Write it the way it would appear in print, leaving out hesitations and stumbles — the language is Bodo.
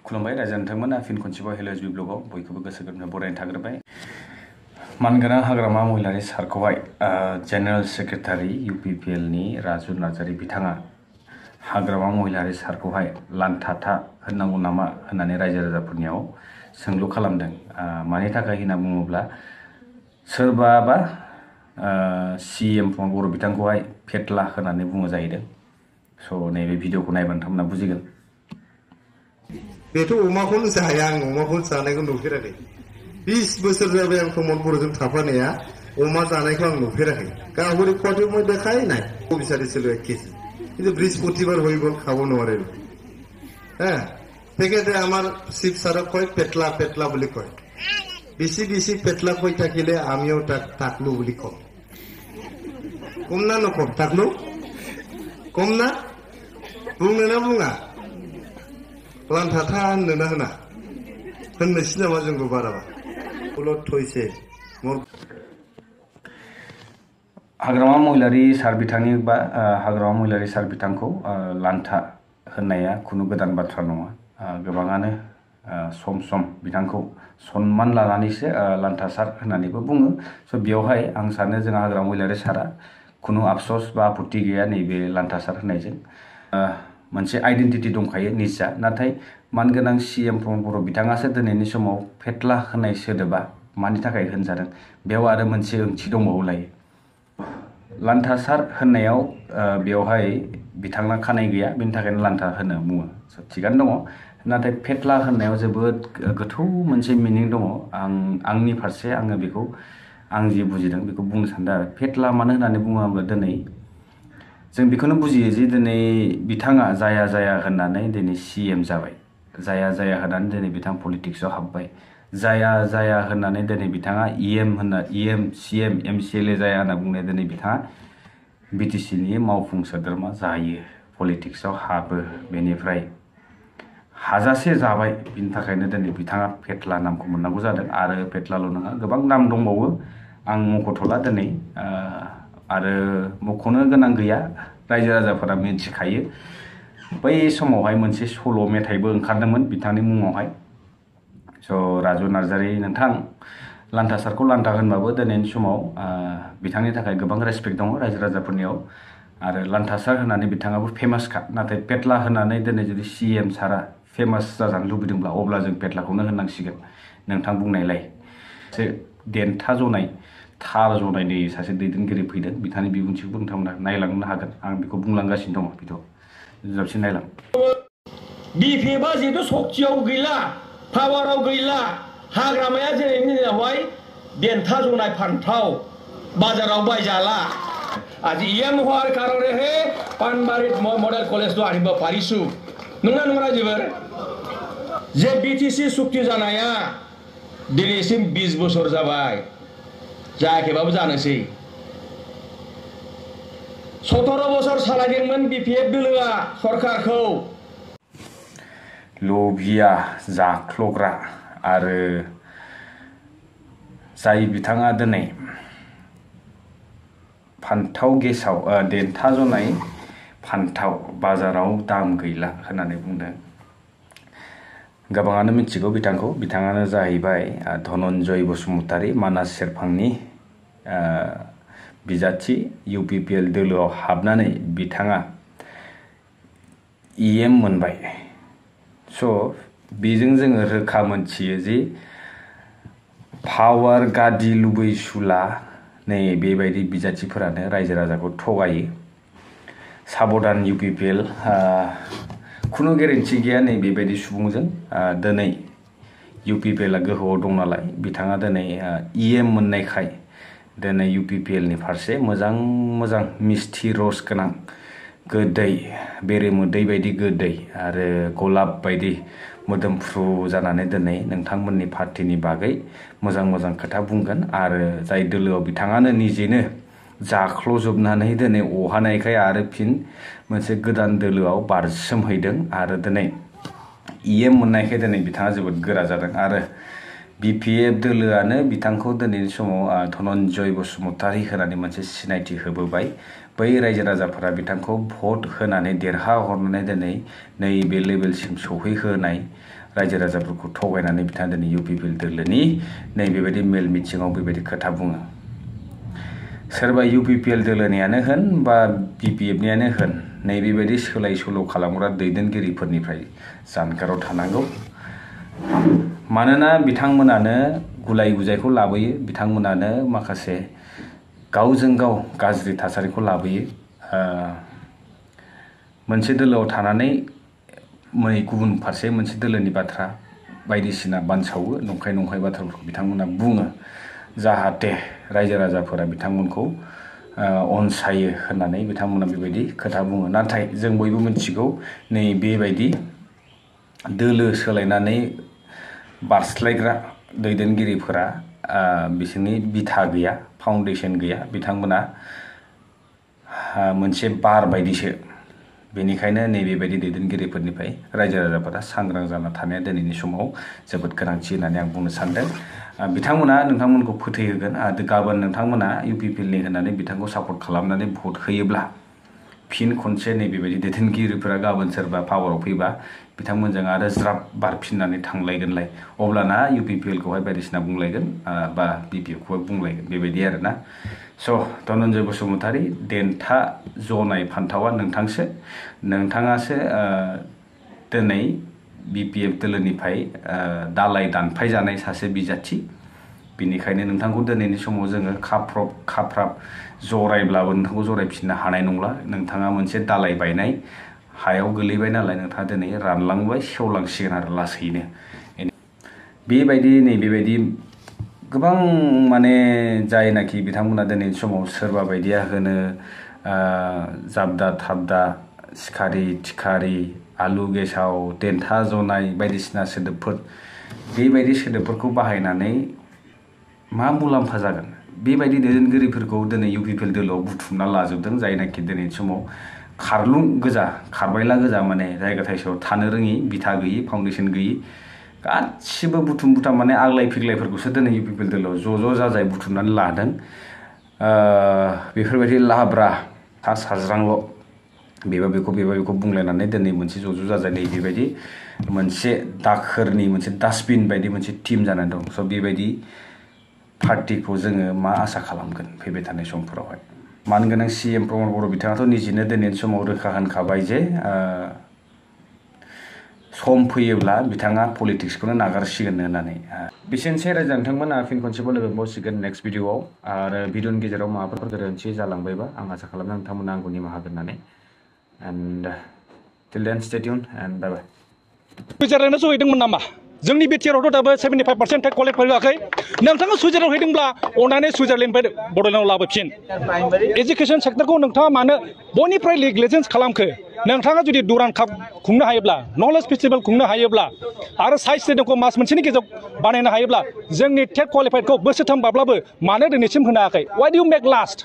खुलुमबाय रायजो नोंथांमोना फिन खनसेबाव हेल' एस बि ब्लगाव बयखौबो गोसो गोरबोनिफ्राय बरायनाय थाग्रोबाय। मानगोनां हाग्रामा महिलारि सारखौहाय जेनेरेल सेक्रेटारि UPPL नि राजु नार्जारि बिथाङा हाग्रामा महिलारि सारखौहाय लान्थाथा होननांगौ नामा होननानै रायजो राजाफोरनियाव सोंलु खालामदों। मानि थाखाय होनना बुङोब्ला सोरबाबा CM बर' बिथांखौहाय फेटला होननानै बुङो जाहैदों। स' नैबे भिडिअखौ नायबा नोंथांमोना बुजिगोन। बेथ' अमाखौनो जाया, आं अमाखौनो जानायखौ नुफेराखै। 20 बोसोर जाबाय आं कमल बर'जों थाफानाया अमा जानायखौ आं नुफेराखै। गाहৰি খোৱাটো মই দেখাই নাই। বিচাৰিছিলো 1 কেজি, কিন্তু বৃহস্পতিবাৰ হৈ গ'ল, খাব নোৱাৰিলো। তেখেতে আমাৰ শিৱ ছাৰক কয় পেটলা পেটলা বুলি কয়। বেছি বেছি পেটলা কৈ থাকিলে আমিও তাকলো বুলি কওঁ। কম না নকম? তাকলো কম না? बुंनो ना बुङा? लान्थाथा होननो ना होना? होननोसै नामा जोंबो बाराबा? उलट थयसे हाग्रामा महिलारि सार बिथांनि बा हाग्रामा महिलारि सार बिथांखौ लान्था होननाया खुनु गोदान बाथ्रा नङा। गोबाङानो सम सम बिथांखौ सन्मान लानानैसो लान्था सार होननानैबो बुङो। स' बेवहाय आं सानो जोंहा हाग्रामा महिलारि सारा खुनु आफस'स बा आपत्ति गैया नैबे लान्था सार होननायजों। मोनसे आइडेन्टिटि दंखायो निजा, नाथाय मानगोनां CM बर' बिथाङासो दिनैनि समाव फेटला होननाय सोदोबा मानि थाखाय होनजादों, बेयाव आरो मोनसे ओंथि दंबावलायो। लान्था सार होननायाव बेवहाय बिथांना खानाय गैया, बेनि थाखायनो लान्था होनो बुङो। थिगानो दङ, नाथाय फेटला होननायाव जोबोद गोथौ मोनसे मिनिं दङ। आंनि फारसे आङो बेखौ आं जि बुजिदों बेखौ बुंनो सानदों आरो। फेटला मानो होननानै बुङोब्ला दिनै जों बेखौनो बुजियो जे दिनै बिथाङा जाया जाया होननानै दिनै CM जाबाय, जाया जाया होननानै दिनै बिथां पलिटिक्सआव हाबबाय, जाया जाया होननानै दिनै बिथाङा EM CM MCLA जाया होनना बुंनाय दिनै बिथाङा BTC नि मावफुं सोद्रोमा जायो, पलिटिक्सआव हाबो, बेनिफ्राय हाजासे जाबाय। बिनि थाखायनो दिनै बिथाङा फेटला नामखौ मोननांगौ जादों। आरो फेटलाल' नङा, गोबां नाम दंबावो, आं मख'थ'ला दिनै, आरो मख'नो गोनां गैया, रायजो राजाफोरा मिथिखायो। बै समावहाय मोनसे सल' मेथाइबो ओंखारदोंमोन बिथांनि मुङावहाय। स' राजु नार्जारि नोंथां, लान्था सारखौ लान्था होनबाबो दिनैनि समाव बिथांनि थाखाय गोबां रेसपेक्ट दङ रायजो राजाफोरनियाव। आरो लान्था सार होननानै बिथाङाबो फेमासखा, नाथाय फेटला होननानै दिनै जुदि CM सारा फेमास जाजानो लुबैदोंब्ला अब्ला जों फेटलाखौनो होननांसिगोन नोंथां बुंनायलाय। एसे देन्था जनाय, थार जनायनि सासे दैदेनगिरि फैदों, बिथांनि बिबुंथिखौ नोंथांमोना नायलांनो हागोन। आं बेखौ बुंलांगासिनो दङ भिडिअ', जोबसिम नायलां। BPFआ जिहेतु सक्तियाव गैला, पावाराव गैला, हाग्रामाया दिनैनि दिनावहाय देन्था जनाय फान्थाव बाजाराव बायजाला। आज EM হওয়ার কারণে হে পানবাড়ি মডেল কলেজটো আনিব পাৰিছো। नंगौना नङा रायजोफोर? जे BTC চুক্তি जानाया दिनैसिम 20 बोसोर जाबाय, जायाखैबाबो जानोसै। 17 बोसोर सालायदोंमोन BPF दोलोआ सरकारखौ। लभिया, जाख्लग्रा आरो जाय बिथाङा दिनै फान्थाव गेसाव देन्था जनाय फान्थाव बाजाराव दाम गैला होननानै बुंदों। गोबाङानो मिथिगौ बिथांखौ। बिथाङानो जाहैबाय धनन्जय बसुमतारी, मानास सेरफांनि बिजाथि। UPPL दोलोआव हाबनानै बिथाङा EM मोनबाय। स' बेजों जोङो रोखा मोनथियो जे पावार गादि लुबैसुला नै बेबायदि बिजाथिफोरानो रायजो राजाखौ थगायो। साबधान UPPL, खुनु गेरेन्थि गैया नै बेबायदि सुबुंजों। दिनै UPPLआ गोहोआव दं नालाय, बिथाङा दिनै EM मोननायखाय दिनै UPPL नि फारसे मोजां मोजां मिस्थि रस गोनां, गोदै, बेरेमोदै बायदि गोदै आरो गलाब बायदि मोदोमफ्रु जानानै दिनै नोंथांमोननि पार्टिनि बागै मोजां मोजां खोथा बुंगोन। आरो जाय दोलोआव बिथाङानो निजेनो जाख्ल'जोबनानै दिनै अहानायखाय आरो फिन मोनसे गोदान दोलोआव बारसोमहैदों। आरो दिनै EM मोननायखाय दिनै बिथाङा जोबोद गोरा जादों। आरो BPF दोलोआनो बिथांखौ दिनैनि समाव धनन्जय बसुमतारी होनानै मोनसे सिनायथि होबोबाय। बै रायजो राजाफोरा बिथांखौ भट होनानै देरहाहरनानै दिनै नैबे लेभेलसिम सौहैहोनाय रायजो राजाफोरखौ थगायनानै बिथाङा दिनै UPPL दोलोनि नैबेबायदि मेल मिथिङाव बेबायदि खोथा बुङो। सोरबा UPPL दोलोनियानो होन बा BPF-नियानो होन नैबेबायदि सोलाय सोल' खालामग्रा दैदेनगिरिफोरनिफ्राय जानगाराव थानांगौ। मानोना बिथांमोनानो गुलाय गुजायखौ लाबोयो, बिथांमोनानो माखासे गावजों गाव गाज्रि थासारिखौ लाबोयो। मोनसे दोलोआव थानानै गुबुन फारसे मोनसे दोलोनि बाथ्रा बायदिसिना बानसावो, नंखाय बाथ्राफोरखौ बिथांमोना बुङो, जाहाथे रायजो राजाफोरा बिथांमोनखौ अनसायो होननानै बिथांमोना बेबायदि खोथा बुङो। नाथाय जों बयबो मिथिगौ नै बेबायदि दोलो सोलायनानै बारस्लायग्रा दैदेनगिरिफोरा बिसोरनि बिथा गैया, फाउन्डेसन गैया, बिथांमोना मोनसे बार बायदिसो। बेनिखायनो नैबेबायदि दैदेनगिरिफोरनिफ्राय रायजो राजाफोरा सांग्रां जाना थानाया दिनैनि समाव जोबोद गोनांथि होननानै आं बुंनो सानदों। बिथांमोना नोंथांमोनखौ फोथैहोगोन आरो गाबोन नोंथांमोना UPPL-नि होननानै बिथांखौ सापर्ट खालामनानै भट होयोब्ला फिन खनसे नैबेबायदि दैदेनगिरिफोरा गाबोन सोरबा पावाराव फैबा बिथांमोनजों आरो ज्राब बारफिननानै थांलायगोनलाय, अब्लाना UPPL-खौहाय बायदिसिना बुंलायगोन बा BPF-खौहाय बुंलायगोन, बेबायदि आरोना। स' धनन्जय बसुमतारी, देन्था जनाय फान्थावा नोंथांसो, नोंथाङासो दिनै BPF दोलोनिफ्राय दालाय दानफाय जानाय सासे बिजाथि। बेनिखायनो नोंथांखौ दिनैनि समाव जोङो खाफ्राब जरायब्लाबो नोंथांखौ जरायफिननो हानाय नंला। नोंथाङा मोनसे दालाय बायनाय हायाव गोलैबाय नालाय नोंथाङा दिनै रानलांबाय, सेवलांसिगोन आरो लासैनो। बेबायदि गोबां माने जायनाखि बिथांमोना दिनैनि समाव सोरबा बायदिया होनो जाबदा थाबदा, सिखारि थिखारि, आलु गेसाव, देन्था जनाय बायदिसिना सोदोबफोर, बेबायदि सोदोबफोरखौ बाहायनानै मा मुलाम्फा जागोन? बेबायदि दैदेनगिरिफोरखौ दिनै UPPL दोलोआव बुथुमना लाजोबदों, जायनाखि दिनैनि समाव खारलुं गोजा, खारबायला गोजा, माने जायगा थाइसेयाव थानो रोङि, बिथा गैयि, फाउन्डेसन गैयि, गासिबो बुथुम माने आग्लाय फिग्लायफोरखौसो दिनै UPPL दोलोआव ज' जाजाय बुथुमनानै लादों। बेफोरबायदि लाब्रा सा साज्रांल' बेबा बेखौ बुंलायनानै दिनै मोनसे ज' जाजाय नै बेबायदि मोनसे दाखोरनि मोनसे डास्टबिन बायदि मोनसे टिम जानानै दं। स' बेबायदि पार्टिखौ जोङो मा आसा खालामगोन फैबाय थानाय समफोरावहाय? मानगोनां CM प्रमद बर' बिथाङाथ' निजेनो दिनैनि समाव रोखा होनखाबाय जे सम फैयोब्ला बिथाङा पलिटिक्सखौनो नागारसिगोन होननानै। बेसेनोसै रायजो नोंथांमोन, फिन खनसेबाव लोगो मोनबावसिगोन नेक्स्ट भिडिअ'आव। आरो भिडिअ'नि गेजेराव माबाफोर गोरोन्थि जालांबायबा आं आसा खालामो नोंथांमोना आंखौ निमाहा होगोन होननानै। एन्ड टिल देन स्टे ट्युन एन्ड बाय बाय। सुइजारलेण्डआव सहैदोंमोन नामा? जोंनि बिटिआरआवथ' दाबो 75% टेक्स कालेक्ट होआखै। नोंथाङा सुइजारलेण्डआव हैदोंब्ला अननानै सुइजारलेण्डनिफ्राय बड'लेण्डआव लाबोफिन। एजुकेसन सेक्टरखौ नोंथाङा मानो बयनिफ्राय नेग्लिजेन्स खालामखो? नोंथाङा जुदि दुरान्ड काप खुंनो हायोब्ला, नलेज फेस्टिभेल खुंनो हायोब्ला आरो साइन्स स्टेडियामखौ मास मोनसेनि गेजेराव बानायनो हायोब्ला जोंनि टेट क्वालिफाइडखौ बोसोरथाम बाब्लाबो मानो दिनैसिम होनो हायाखै? Why do make last?